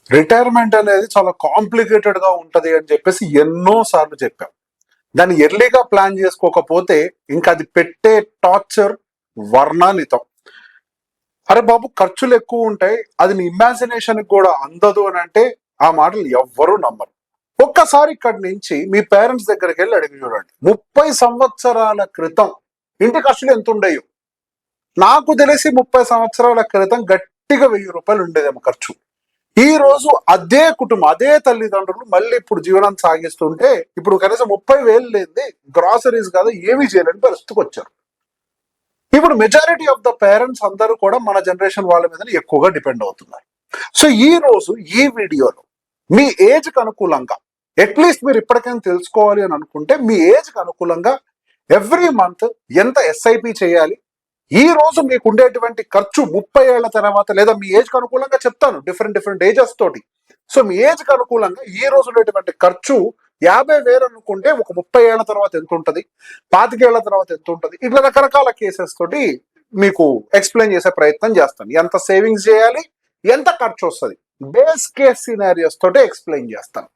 Retirement అనేది చాలా complicated గా ఉంటది అని చెప్పేసి ఎన్నో సార్లు చెప్పాం. దాన్ని ఎర్లీగా ప్లాన్ చేసుకోకపోతే ఇంకా అది పెట్టే టార్చర్ వర్ణానితం. అరే బాబు, ఖర్చులు ఎక్కువ ఉంటాయి, అది నీ ఇమాజినేషన్ కూడా అందదు అని అంటే ఆ మాటలు ఎవ్వరూ నమ్మరు. ఒక్కసారి ఇక్కడి నుంచి మీ పేరెంట్స్ దగ్గరికి వెళ్ళి అడిగి చూడండి. 30 సంవత్సరాల క్రితం ఇంటి ఖర్చులు ఎంత ఉండేయో. నాకు తెలిసి 30 సంవత్సరాల క్రితం గట్టిగా 1000 రూపాయలు ఉండేదేమో ఖర్చు. ఈ రోజు అదే కుటుంబం, అదే తల్లిదండ్రులు మళ్ళీ ఇప్పుడు జీవనం సాగిస్తుంటే ఇప్పుడు కనీసం 30,000 లేనిది గ్రాసరీస్ కాదు ఏమీ చేయలేని పరిస్థితికి వచ్చారు. ఇప్పుడు మెజారిటీ ఆఫ్ ద పేరెంట్స్ అందరూ కూడా మన జనరేషన్ వాళ్ళ మీద ఎక్కువగా డిపెండ్ అవుతున్నారు. సో ఈ రోజు ఈ వీడియోలో మీ ఏజ్ కి అనుకూలంగా, అట్లీస్ట్ మీరు ఇప్పటికైనా తెలుసుకోవాలి అని అనుకుంటే మీ ఏజ్ కి అనుకూలంగా ఎవ్రీ మంత్ ఎంత ఎస్ఐపి చేయాలి, ఈ రోజు మీకు ఉండేటువంటి ఖర్చు 30 ఏళ్ల తర్వాత, లేదా మీ ఏజ్ కి అనుకూలంగా చెప్తాను డిఫరెంట్ ఏజెస్ తోటి. సో మీ ఏజ్ కి అనుకూలంగా ఈ రోజు ఉండేటువంటి ఖర్చు 50,000 అనుకుంటే ఒక 30 ఏళ్ల తర్వాత ఎంత ఉంటుంది, 25 ఏళ్ల తర్వాత ఎంత ఉంటుంది, ఇట్లా రకరకాల కేసెస్ తోటి మీకు ఎక్స్ప్లెయిన్ చేసే ప్రయత్నం చేస్తాను. ఎంత సేవింగ్స్ చేయాలి, ఎంత ఖర్చు వస్తుంది, బేస్ కేస్ సినారియోస్ తోటి ఎక్స్ప్లెయిన్ చేస్తాను.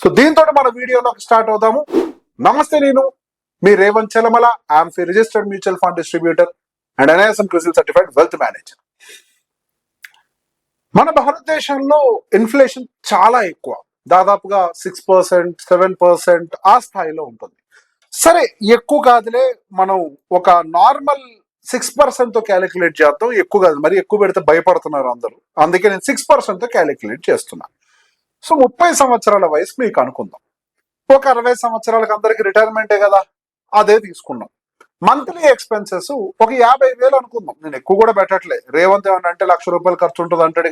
సో దీంతో మన వీడియోలోకి స్టార్ట్ అవుదాము. నమస్తే, నేను మీ Revanth Chalamala, I'm registered mutual fund distributor and NISM CRISIL certified wealth manager. మన భారతదేశంలో ఇన్ఫ్లేషన్ చాలా ఎక్కువ, దాదాపుగా 6%, 7% ఆ స్థాయిలో ఉంటుంది. సరే, ఎక్కువ కాదులే, మనం ఒక నార్మల్ 6% తో క్యాలిక్యులేట్ చేద్దాం. ఎక్కువ కాదు, మరి ఎక్కువ పెడితే భయపడుతున్నారు అందరూ, అందుకే నేను 6% తో క్యాలిక్యులేట్ చేస్తున్నాను. సో 30 సంవత్సరాల వయసు మీకు అనుకుందాం. ఒక 60 సంవత్సరాలకు అందరికి రిటైర్మెంటే కదా, అదే తీసుకున్నాం. మంత్లీ ఎక్స్పెన్సెస్ ఒక 50,000 అనుకుందాం. నేను ఎక్కువ కూడా పెట్టట్లే. రేవంత్ ఏమన్నా అంటే 1,00,000 రూపాయలు ఖర్చు ఉంటుంది అంటాడు.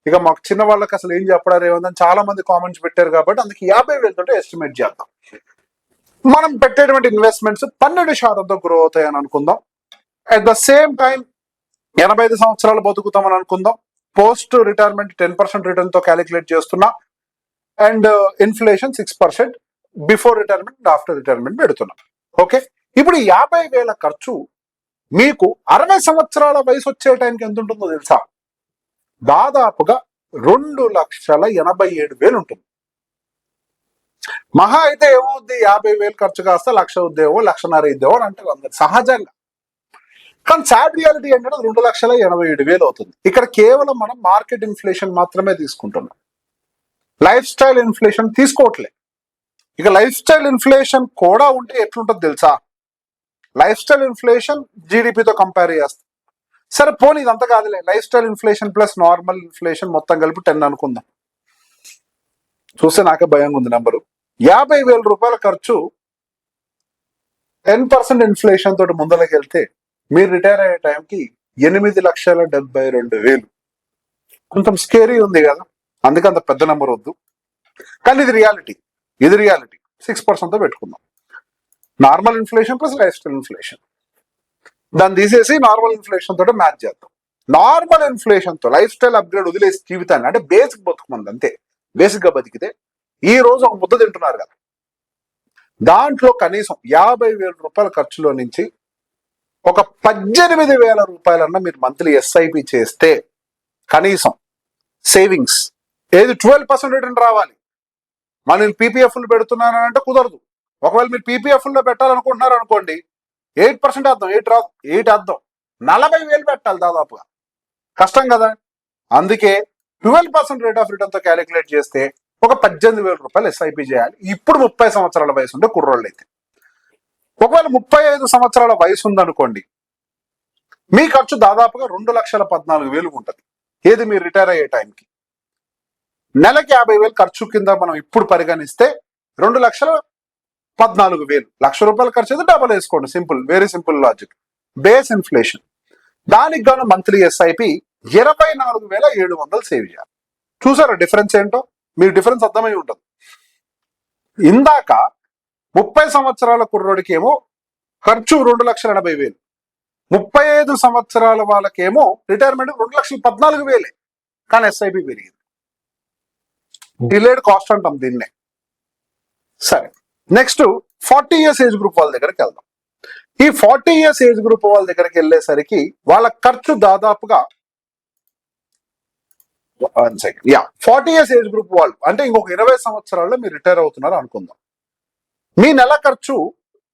ఇక మాకు చిన్న వాళ్ళకి అసలు ఏం చెప్పడా రేవంత్ అని చాలా మంది కామెంట్స్ పెట్టారు కాబట్టి అందుకే 50,000 తోటి ఎస్టిమేట్ చేద్దాం. మనం పెట్టేటువంటి ఇన్వెస్ట్మెంట్స్ 12% గ్రో అవుతాయని అనుకుందాం. అట్ ద సేమ్ టైం 85 సంవత్సరాలు బతుకుతామని అనుకుందాం. పోస్ట్ రిటైర్మెంట్ 10% రిటర్న్ తో క్యాలిక్యులేట్ చేస్తున్నా. And inflation 6% before retirement, after retirement పెడుతున్నాం. ఓకే, ఇప్పుడు 50,000 ఖర్చు మీకు 60 సంవత్సరాల వయసు వచ్చే టైంకి ఎంత ఉంటుందో తెలుసా? దాదాపుగా 2,87,000 ఉంటుంది. మహా అయితే ఏమవుద్ది, 50,000 ఖర్చు కాస్త 1,00,000 ఉద్దేమో, 1,50,000 ఇద్దేమో అని అంటారు అందరు సహజంగా. కానీ సాడ్ రియాలిటీ ఏంటంటే 2,87,000 అవుతుంది. ఇక్కడ కేవలం మనం మార్కెట్ ఇన్ఫ్లేషన్ మాత్రమే తీసుకుంటున్నాం, లైఫ్ స్టైల్ ఇన్ఫ్లేషన్ తీసుకోవట్లే. ఇక లైఫ్ స్టైల్ ఇన్ఫ్లేషన్ కూడా ఉంటే ఎట్లుంటుంది తెలుసా? లైఫ్ స్టైల్ ఇన్ఫ్లేషన్ జీడిపితో కంపేర్ చేస్తాం. సరే పోనీ ఇదంతా కాదులే, life style inflation plus normal inflation మొత్తం కలిపి 10 అనుకుందాం. చూస్తే నాకే భయంగా ఉంది నెంబరు. 50,000 రూపాయల ఖర్చు 10% ఇన్ఫ్లేషన్ తోటి ముందరకి వెళ్తే మీరు రిటైర్ అయ్యే టైంకి 8,72,000. కొంచెం స్కేరీ ఉంది కదా, అందుకే అంత పెద్ద నెంబర్ వద్దు. కానీ ఇది రియాలిటీ. 6% తో పెట్టుకుందాం. Normal inflation plus life style inflation, దాన్ని తీసేసి నార్మల్ ఇన్ఫ్లేషన్ తోటి మ్యాచ్ చేద్దాం. నార్మల్ ఇన్ఫ్లేషన్ తో లైఫ్ స్టైల్ అప్గ్రేడ్ వదిలేసి జీవితాన్ని, అంటే బేసిక్ బతుకుమంది అంతే, బేసిక్ గా బతికితే ఈ రోజు ఒక ముద్ద తింటున్నారు కదా, దాంట్లో కనీసం 50,000 రూపాయల ఖర్చులో నుంచి ఒక 18,000 రూపాయలన్నా మీరు మంత్లీ ఎస్ఐపి చేస్తే కనీసం సేవింగ్స్ ఏది 12% రిటర్న్ రావాలి. మనం పీపీఎఫ్లు పెడుతున్నారని అంటే కుదరదు. ఒకవేళ మీరు పీపీఎఫ్లో పెట్టాలనుకుంటున్నారు అనుకోండి, 8% వేద్దాం, 8 రాదు, 8 వేద్దాం, 40,000 పెట్టాలి దాదాపుగా. కష్టం కదా. అందుకే 12% రేట్ ఆఫ్ రిటర్న్ తో క్యాలిక్యులేట్ చేస్తే ఒక 18,000 రూపాయలు ఎస్ఐపి చేయాలి. ఇప్పుడు 30 సంవత్సరాల వయసు ఉంటే కుర్రోళ్ళు అయితే. ఒకవేళ 35 సంవత్సరాల వయసు ఉందనుకోండి, మీ ఖర్చు దాదాపుగా 2,14,000 ఉంటుంది. ఏది మీరు రిటైర్ అయ్యే టైంకి. నెలకి 50,000 ఖర్చు కింద మనం ఇప్పుడు పరిగణిస్తే 2,14,000. 1,00,000 రూపాయల ఖర్చు అయితే డబల్ వేసుకోండి, simple, very simple logic. Base inflation, దానికి గాను మంత్లీ ఎస్ఐపి 24,700 సేవ్ చేయాలి. చూసారా డిఫరెన్స్ ఏంటో? మీకు డిఫరెన్స్ అర్థమై ఉంటుంది. ఇందాక 30 సంవత్సరాల కుర్రోడికి ఏమో ఖర్చు 2,80,000, 35 సంవత్సరాల వాళ్ళకేమో రిటైర్మెంట్ 2,14,000, కానీ ఎస్ఐపి పెరిగింది. డిలేడ్ కాస్ట్ అంటాం దీన్నే. సరే, నెక్స్ట్ 40 ఇయర్స్ ఏజ్ గ్రూప్ వాళ్ళ దగ్గరికి వెళ్దాం. ఈ 40 ఇయర్స్ ఏజ్ గ్రూప్ వాళ్ళ దగ్గరికి వెళ్ళేసరికి వాళ్ళ ఖర్చు దాదాపుగా యా 40 years ఏజ్ గ్రూప్ వాళ్ళు అంటే ఇంకొక 20 సంవత్సరాల్లో మీరు రిటైర్ అవుతున్నారు అనుకుందాం. మీ నెల ఖర్చు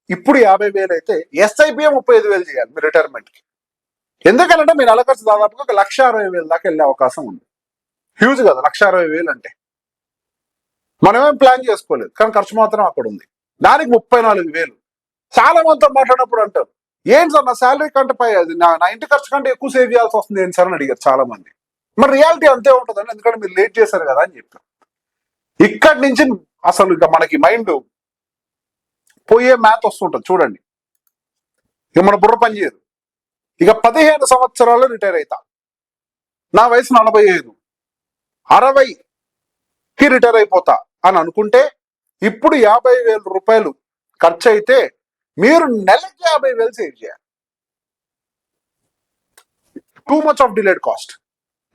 ఇప్పుడు 50,000 అయితే ఎస్ఐపిఏ 35,000 చేయాలి మీ రిటైర్మెంట్ కి. ఎందుకంటే మీ నెల ఖర్చు దాదాపుగా 1,60,000 దాకా వెళ్ళే అవకాశం ఉంది. హ్యూజ్ కదా 1,60,000 అంటే. మనమేం ప్లాన్ చేసుకోలేదు కానీ ఖర్చు మాత్రం అక్కడ ఉంది. దానికి 34,000. చాలా మందితో మాట్లాడినప్పుడు అంటారు, ఏంటి సార్ నా శాలరీ కంటే పై అది నా ఇంటి ఖర్చు కంటే ఎక్కువ సేవ్ చేయాల్సి వస్తుంది ఏంటి సార్ అని అడిగారు చాలా మంది. మరి రియాలిటీ అంతే ఉంటుందండి, ఎందుకంటే మీరు లేట్ చేశారు కదా అని చెప్పారు. ఇక్కడి నుంచి అసలు ఇక మనకి మైండ్ పోయే మ్యాథ్ వస్తుంటది చూడండి. ఇక మన బుర్ర పని చేయదు. ఇక 15 సంవత్సరాలు రిటైర్ అవుతా, నా వయసు 45, 60కి రిటైర్ అయిపోతా అని అనుకుంటే ఇప్పుడు 50,000 రూపాయలు ఖర్చు అయితే మీరు నెలకి 50,000 సేవ్ చేయాలి. Too much of delayed cost.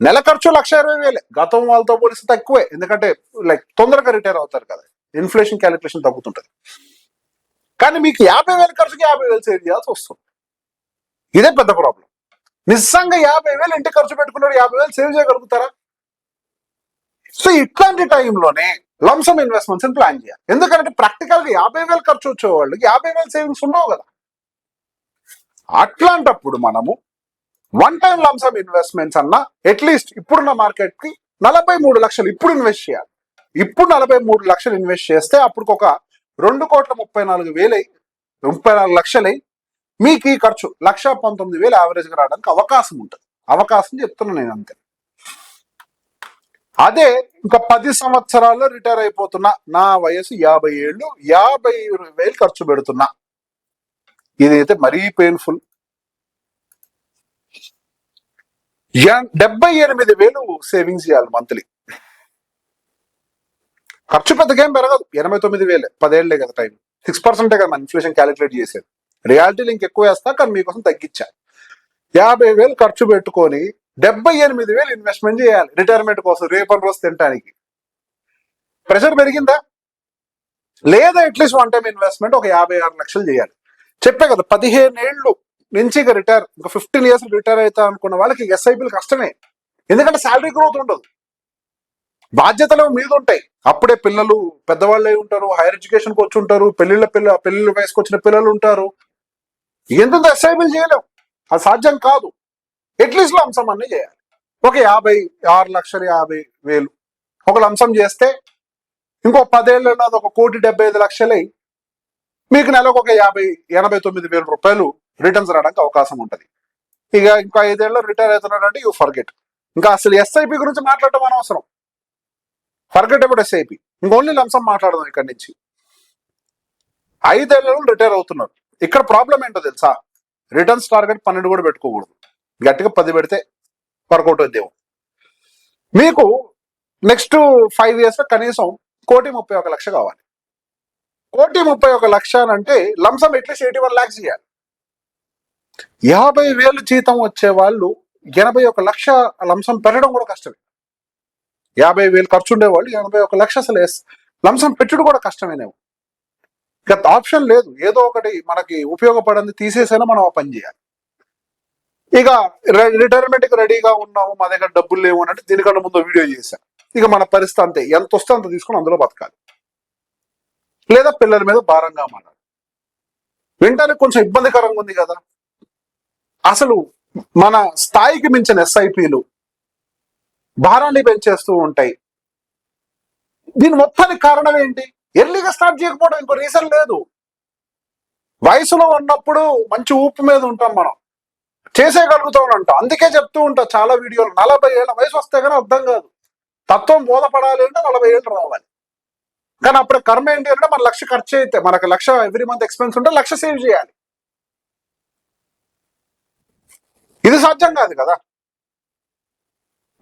నెల ఖర్చు 1,20,000. గతం వాళ్ళతో పోలిస్తే తక్కువే, ఎందుకంటే లైక్ తొందరగా రిటైర్ అవుతారు కదా, ఇన్ఫ్లేషన్ క్యాలిక్యులేషన్ తగ్గుతుంటది. కానీ మీకు 50,000 ఖర్చుకి 50,000 సేవ్ చేయాల్సి వస్తుంది. ఇదే పెద్ద ప్రాబ్లం. నిజంగా 50,000 ఇంటి ఖర్చు పెట్టుకున్నాడు 50,000 సేవ్ చేయగలుగుతారా? సో ఇట్లాంటి టైంలోనే లంసమ్ ఇన్వెస్ట్మెంట్స్ ప్లాన్ చేయాలి. ఎందుకంటే ప్రాక్టికల్ గా 50,000 ఖర్చు వచ్చే వాళ్ళకి 50,000 సేవింగ్స్ ఉండవు కదా. అట్లాంటప్పుడు మనము వన్ టైం లంసమ్ ఇన్వెస్ట్మెంట్స్ అన్న అట్లీస్ట్ ఇప్పుడున్న మార్కెట్ కి 43 లక్షలు ఇప్పుడు ఇన్వెస్ట్ చేయాలి. ఇప్పుడు 43 లక్షలు ఇన్వెస్ట్ చేస్తే అప్పుడు ఒక 2,34,000 34 లక్షలై మీకు ఈ ఖర్చు 1,19,000 యావరేజ్ గా రావడానికి అవకాశం ఉంటుంది. అవకాశం చెప్తున్నా నేను అంతే. అదే ఇంకా 10 సంవత్సరాల్లో రిటైర్ అయిపోతున్నా, నా వయసు 50 ఏళ్ళు, 50,000 ఖర్చు పెడుతున్నా, ఇదైతే మరీ పెయిన్ఫుల్. 78,000 సేవింగ్స్ చేయాలి మంత్లీ. ఖర్చు పెద్దగా ఏం పెరగదు, 89,000. 10 ఏళ్లే కదా టైం, 6% కదా మన ఇన్ఫ్లేషన్ క్యాలిక్యులేట్ చేసేది. రియాలిటీలు ఇంకెక్కువ వేస్తా కానీ మీకోసం తగ్గించా. 50,000 ఖర్చు పెట్టుకొని 78,000 ఇన్వెస్ట్మెంట్ చేయాలి రిటైర్మెంట్ కోసం, రేపటి రోజు తినడానికి. ప్రెషర్ పెరిగిందా? లేదా అట్లీస్ట్ వన్ టైం ఇన్వెస్ట్మెంట్ ఒక 56 లక్షలు చేయాలి. చెప్పే కదా 15 ఏళ్ళు నుంచి ఇక రిటైర్, ఇంకా 15 years రిటైర్ అవుతా అనుకున్న వాళ్ళకి ఎస్ఐపీలు కష్టమే. ఎందుకంటే శాలరీ గ్రోత్ ఉండదు, బాధ్యతలు మీద ఉంటాయి. అప్పుడే పిల్లలు పెద్దవాళ్ళే ఉంటారు, హైయర్ ఎడ్యుకేషన్ కి వచ్చి ఉంటారు, పెళ్లిళ్ళ వయసుకు వచ్చిన పిల్లలు ఉంటారు. ఎంత ఎస్ఐపీలు చేయలేవు, అది సాధ్యం కాదు. అట్లీస్ట్ లంసం అన్ని చేయాలి. ఒక 56,50,000 ఒక లంసం చేస్తే ఇంకో 10 ఏళ్ళలో అది 1,75,00,000 మీకు నెలకు ఒక 89,000 రూపాయలు రిటర్న్స్ రావడానికి అవకాశం ఉంటుంది. ఇక ఇంకా 5 ఏళ్ళు రిటైర్ అవుతున్నాడంటే యూ ఫర్గెట్. ఇంకా అసలు ఎస్ఐపి గురించి మాట్లాడటం అనవసరం, ఫర్గెట్ అబౌట్ ఎస్ఐపి. ఇంక ఓన్లీ లంసం మాట్లాడదాం ఇక్కడి నుంచి. 5 ఏళ్ళలో రిటైర్ అవుతున్నారు. ఇక్కడ ప్రాబ్లం ఏంటో తెలుసా? రిటర్న్స్ టార్గెట్ 12 కూడా పెట్టుకోకూడదు, గట్టిగా 10 పెడితే వర్కౌట్ అవుతాం. మీకు నెక్స్ట్ 5 years కనీసం 1,31,00,000 కావాలి. 1,31,00,000 అంటే లంసం అట్లీస్ట్ 81 lakhs చేయాలి. 50,000 జీతం వచ్చే వాళ్ళు 81,00,000 లంసం పెట్టడం కూడా కష్టమే. 50,000 ఖర్చు ఉండేవాళ్ళు 81,00,000 అసలు లంసం పెట్టుడు కూడా కష్టమేనేమో. ఇక ఆప్షన్ లేదు, ఏదో ఒకటి మనకి ఉపయోగపడింది తీసేసైనా మనం ఆ పని చేయాలి. ఇక రిటైర్మెంట్ కి రెడీగా ఉన్నాము, మా దగ్గర డబ్బులు లేవు అంటే దీనికన్నా ముందు వీడియో చేశాను. ఇక మన పరిస్థితి అంతే, ఎంత వస్తే అంత తీసుకుని అందులో బతకాలి, లేదా పిల్లల మీద భారంగా మారాలి. వింటానికి కొంచెం ఇబ్బందికరంగా ఉంది కదా. అసలు మన స్థాయికి మించిన ఎస్ఐపీలు భారాన్ని పెంచేస్తూ ఉంటాయి. దీని మొత్తానికి కారణం ఏంటి? ఎర్లీగా స్టార్ట్ చేయకపోవడం, ఇంకో రీజన్ లేదు. వయసులో ఉన్నప్పుడు మంచి ఊపు మీద ఉంటాం, మనం చేసేయగలుగుతాం అంటాం. అందుకే చెప్తూ ఉంటా చాలా వీడియోలు, 40 ఏళ్ళ వయసు వస్తే కానీ అర్థం కాదు. తత్వం బోధపడాలి అంటే 40 ఏళ్ళు రావాలి. కానీ అప్పుడు కర్మ ఏంటి అంటే మన 1,00,000 ఖర్చు అయితే మనకు 1,00,000 ఎవ్రీ మంత్ ఎక్స్పెన్స్ ఉంటే 1,00,000 సేవ్ చేయాలి. ఇది సాధ్యం కాదు కదా.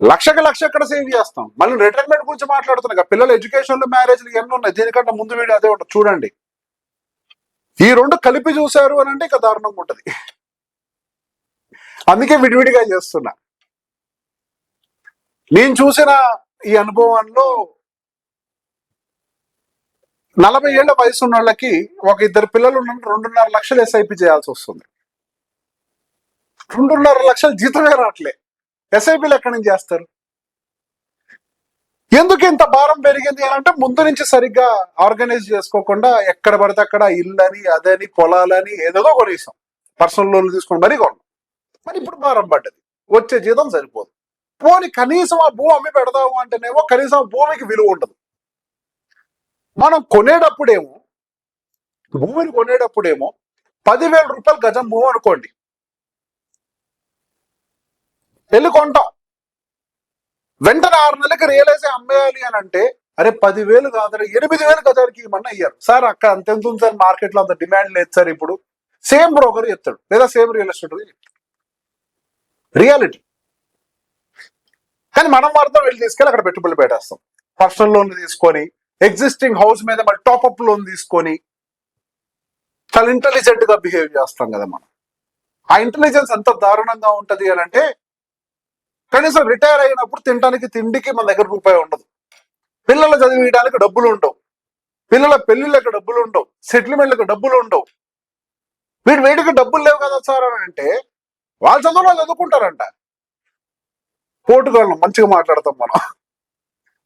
1,00,000 ఎక్కడ సేవ్ చేస్తాం? మళ్ళీ రిటైర్మెంట్ గురించి మాట్లాడుతున్నాం. పిల్లల ఎడ్యుకేషన్లు, మ్యారేజ్లు ఎన్ని ఉన్నాయి. దీనికంటే ముందు వీడియో అదే ఉంటుంది చూడండి. ఈ రెండు కలిపి చూశారు అని అంటే ఇక దారుణంగా ఉంటుంది. అందుకే విడివిడిగా చేస్తున్నా. నేను చూసిన ఈ అనుభవంలో 40 ఏళ్ల వయసు ఉన్న వాళ్ళకి ఒక 2 పిల్లలు ఉన్న 2.5 లక్షలు ఎస్ఐపి చేయాల్సి వస్తుంది. 2.5 లక్షల జీతమే రావట్లే, ఎస్ఐపీలు ఎక్కడి నుంచి చేస్తారు? ఎందుకు ఇంత భారం పెరిగింది అని అంటే ముందు నుంచి సరిగ్గా ఆర్గనైజ్ చేసుకోకుండా ఎక్కడ పడితే అక్కడ ఇల్లని అదని పొలాలని ఏదేదో కొనేసాం, పర్సనల్ లోన్లు తీసుకొని మరీ కొన్నాం. మరి ఇప్పుడు భారం పడ్డది, వచ్చే జీతం సరిపోదు. పోనీ కనీసం ఆ భూమి అమ్మి పెడదాము అంటేనేమో కనీసం ఆ భూమికి విలువ ఉండదు. మనం కొనేటప్పుడేమో భూమిని కొనేటప్పుడేమో 10,000 రూపాయలు గజం భూమి అనుకోండి, వెళ్ళి కొంటాం. వెంటనే 6 నెలలకి రియలైజ్ అమ్మేయాలి అని అంటే అరే 10,000 కాదు 8,000 గజాలకి ఇవ్వమన్నా అయ్యారు సార్. అక్కడ అంత ఎంత ఉంది సార్, మార్కెట్ లో అంత డిమాండ్ లేదు సార్. ఇప్పుడు సేమ్ బ్రోకర్ చెప్తాడు లేదా సేమ్ రియల్ ఎస్టేట్ రియాలిటీ. కానీ మనం మాత్రం వెళ్ళి తీసుకెళ్ళి అక్కడ పెట్టుబడులు పెట్టేస్తాం. పర్సనల్ లోన్ తీసుకొని ఎగ్జిస్టింగ్ హౌస్ మీద మళ్ళీ టాప్అప్ లోన్ తీసుకొని చాలా ఇంటెలిజెంట్ గా బిహేవ్ చేస్తాం కదా మనం. ఆ ఇంటెలిజెన్స్ ఎంత దారుణంగా ఉంటది అని అంటే కనీసం రిటైర్ అయినప్పుడు తినడానికి తిండికి మన దగ్గర రూపాయి ఉండదు, పిల్లలు చదివించడానికి డబ్బులు ఉండవు, పిల్లల పెళ్లిళ్ళకి డబ్బులు ఉండవు, సెటిల్మెంట్లకు డబ్బులు ఉండవు. వీటికి డబ్బులు లేవు కదా సార్ అని అంటే వాళ్ళ చదువులో చదువుకుంటారంట. పోటుగాళ్ళు మంచిగా మాట్లాడతాం మనం.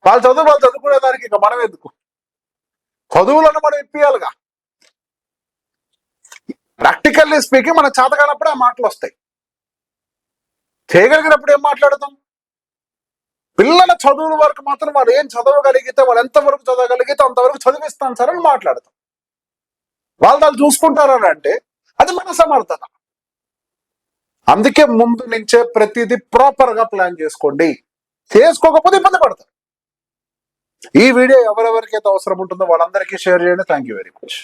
వాళ్ళ చదువు వాళ్ళు చదువుకునే దానికి ఇంకా మనం ఎందుకు, చదువులను మనం ఇప్పియాలిగా. ప్రాక్టికల్లీ స్పీకింగ్ మన చేత కానప్పుడే ఆ మాటలు వస్తాయి, చేయగలిగినప్పుడు ఏం మాట్లాడతాం. పిల్లల చదువుల వరకు మాత్రం వాళ్ళు ఏం చదవగలిగితే, వాళ్ళు ఎంతవరకు చదవగలిగితే అంతవరకు చదివిస్తాను సార్ అని మాట్లాడతాం. వాళ్ళు చూసుకుంటారని అంటే అది మన సమర్థత. అందుకే ముందు నుంచే ప్రతిదీ ప్రాపర్ గా ప్లాన్ చేసుకోండి, చేసుకోకపోతే ఇబ్బంది పడతారు. ఈ వీడియో ఎవరెవరికైతే అవసరం ఉంటుందో వాళ్ళందరికీ షేర్ చేయండి. Thank you very much.